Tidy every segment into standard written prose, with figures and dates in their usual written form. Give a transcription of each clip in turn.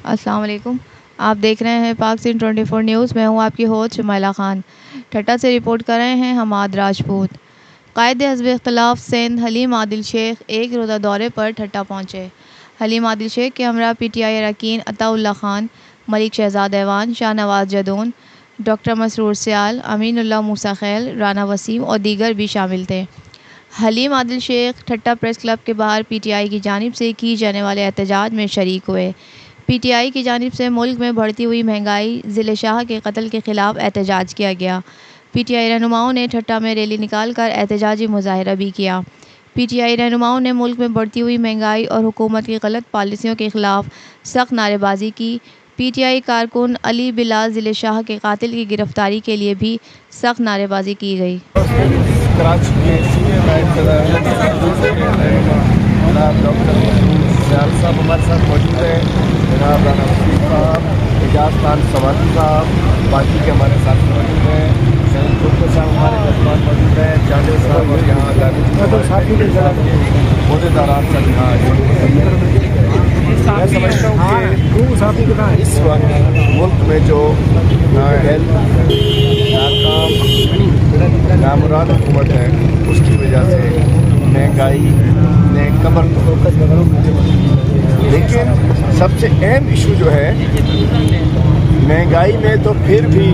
अस्सलाम वालेकुम। आप देख रहे हैं पाक सिंध 24 न्यूज़। मैं हूं आपकी होस्ट शुमाइला खान। ठट्टा से रिपोर्ट कर रहे हैं हमाद राजपूत। कायद हज़्ब इख्तिलाफ सिंध हलीम आदिल शेख एक रोज़ा दौरे पर ठट्टा पहुँचे। हलीम आदिल शेख के हमरा PTI अरकान अताउल्लाह खान, मलिक शहजाद ऐवान, शाहनवाज जदौन, डॉक्टर मसरूर सियाल, अमीनुल्लाह मूसा खैल, राना वसीम और दीगर भी शामिल थे। हलीम आदिल शेख ठट्टा प्रेस क्लब के बाहर PTI की जानिब से की जाने वाले एहतजाज में शरीक हुए। PTI की जानिब से मुल्क में बढ़ती हुई महंगाई, ज़िले शाह के कत्ल के ख़िलाफ़ एहतजाज किया गया। PTI रहनुमाओं ने ठट्टा में रैली निकाल कर एहतजाजी मुज़ाहरा भी किया। PTI रहनुमाओं ने मुल्क में बढ़ती हुई महंगाई और हुकूमत की गलत पॉलिसियों के ख़िलाफ़ सख्त नारेबाजी की। PTI कारकुन अली बिलाल ज़िले शाह के कातिल की गिरफ़्तारी के लिए भी सख्त नारेबाजी की गई। कराची के डॉक्टर सियाल साहब हमारे साथ मौजूद हैं, जनाब राना वसीम साहब, एजाज खान सवाती साहब, बाकी के हमारे साथ मौजूद हैं, शहीद डॉक्टर साहब हमारे मेहमान मौजूद हैं, जावेद साहब और यहाँ अहदेदारान सब यहाँ मैं समझता हूँ कि इस वक्त मुल्क में जो हेल्थ नामुराद हुकूमत है उसकी वजह से महंगाई ने कमर तोड़, लेकिन सबसे अहम इशू जो है महंगाई में तो फिर भी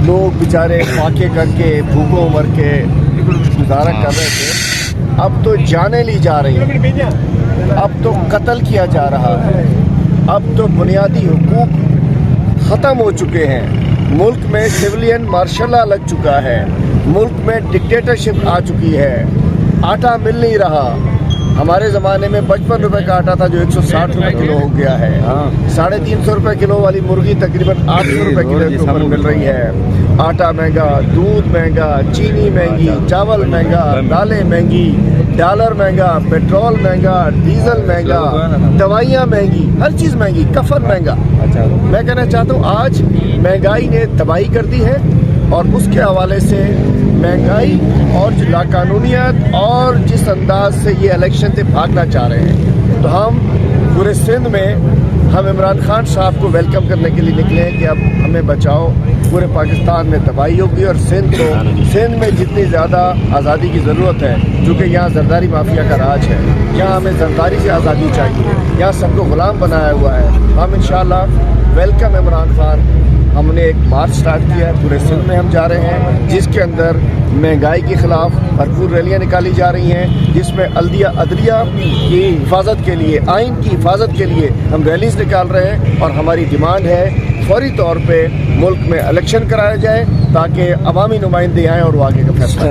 लोग बेचारे फाके करके भूखों मर के गुजारा कर रहे थे। अब तो जानें ली जा रही हैं, अब तो कत्ल किया जा रहा है, अब तो बुनियादी हुकूक ख़त्म हो चुके हैं। मुल्क में सिविलियन मार्शल लॉ लग चुका है, मुल्क में डिक्टेटरशिप आ चुकी है, आटा मिल नहीं रहा। हमारे ज़माने में 55 रुपए का आटा था जो 160 रुपए किलो हो गया है। 350 रुपए किलो वाली मुर्गी तकरीबन 800 रुपए किलो के ऊपर मिल रही है। आटा महंगा, दूध महंगा, चीनी महंगी, चावल महंगा, दालें महंगी, डॉलर महंगा, पेट्रोल महंगा, डीजल महंगा, दवाइयाँ महंगी, हर चीज़ महंगी, कफन महंगा। मैं कहना चाहता हूँ आज महंगाई ने तबाही कर दी है और उसके हवाले से महंगाई और जो लाकानूनियत और जिस अंदाज से ये इलेक्शन से भागना चाह रहे हैं, तो हम पूरे सिंध में हम इमरान खान साहब को वेलकम करने के लिए निकले हैं कि अब हमें बचाओ। पूरे पाकिस्तान में तबाही होगी और सिंध में जितनी ज़्यादा आज़ादी की ज़रूरत है, क्योंकि यहाँ जरदारी माफिया का राज है, यहाँ हमें जरदारी से आज़ादी चाहिए, यहाँ सबको ग़ुलाम बनाया हुआ है। हम इंशाअल्लाह वेलकम इमरान खान। हमने एक मार्च स्टार्ट किया है, पूरे सिंध में हम जा रहे हैं, जिसके अंदर महंगाई के ख़िलाफ़ भरपूर रैलियाँ निकाली जा रही हैं, जिसमें अदलिया की हिफाजत के लिए, आइन की हिफाजत के लिए हम रैलीज़ निकाल रहे हैं। और हमारी डिमांड है फौरी तौर पे मुल्क में इलेक्शन कराया जाए ताकि अवामी नुमाइंदे आएँ और वो आगे का फैसला।